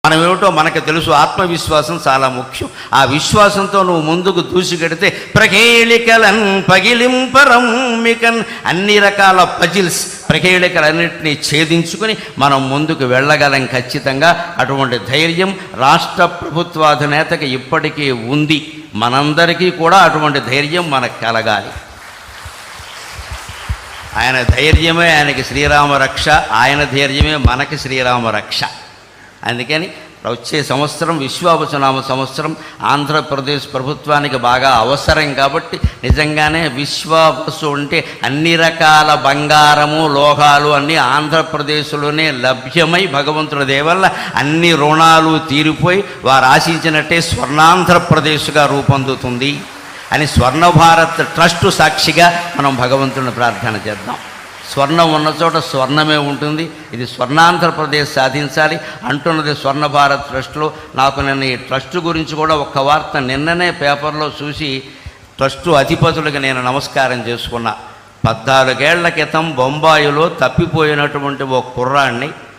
మనం ఏమిటో మనకు తెలుసు. ఆత్మవిశ్వాసం చాలా ముఖ్యం. ఆ విశ్వాసంతో నువ్వు ముందుకు దూసుకెడితే ప్రకేళికలన్ పగిలింపరమ్మికన్, అన్ని రకాల పజిల్స్ ప్రకేళికలన్నింటినీ ఛేదించుకొని మనం ముందుకు వెళ్ళగలం ఖచ్చితంగా. అటువంటి ధైర్యం రాష్ట్ర ప్రభుత్వాధినేతకి ఇప్పటికీ ఉంది. మనందరికీ కూడా అటువంటి ధైర్యం మనకు కలగాలి. ఆయన ధైర్యమే ఆయనకి శ్రీరామ రక్ష, ఆయన ధైర్యమే మనకి శ్రీరామ రక్ష. అందుకని వచ్చే సంవత్సరం విశ్వావసునామ సంవత్సరం ఆంధ్రప్రదేశ్ ప్రభుత్వానికి బాగా అవసరం. కాబట్టి నిజంగానే విశ్వావసు అంటే అన్ని రకాల బంగారము లోహాలు అన్నీ ఆంధ్రప్రదేశ్లోనే లభ్యమై భగవంతుడి దయ వల్ల అన్ని రుణాలు తీరిపోయి వారు ఆశించినట్టే స్వర్ణాంధ్రప్రదేశ్గా రూపొందుతుంది అని స్వర్ణభారత్ ట్రస్ట్ సాక్షిగా మనం భగవంతుని ప్రార్థన చేద్దాం. స్వర్ణం ఉన్న చోట స్వర్ణమే ఉంటుంది. ఇది స్వర్ణాంధ్రప్రదేశ్ సాధించాలి అంటున్నది స్వర్ణ భారత్ ట్రస్ట్లో. నాకు నిన్న ఈ ట్రస్ట్ గురించి కూడా ఒక్క వార్త నిన్ననే పేపర్లో చూసి ట్రస్టు అధిపతులకు నేను నమస్కారం చేసుకున్నా. 14 ఏళ్ల క్రితం బొంబాయిలో తప్పిపోయినటువంటి ఓ కుర్రాడిని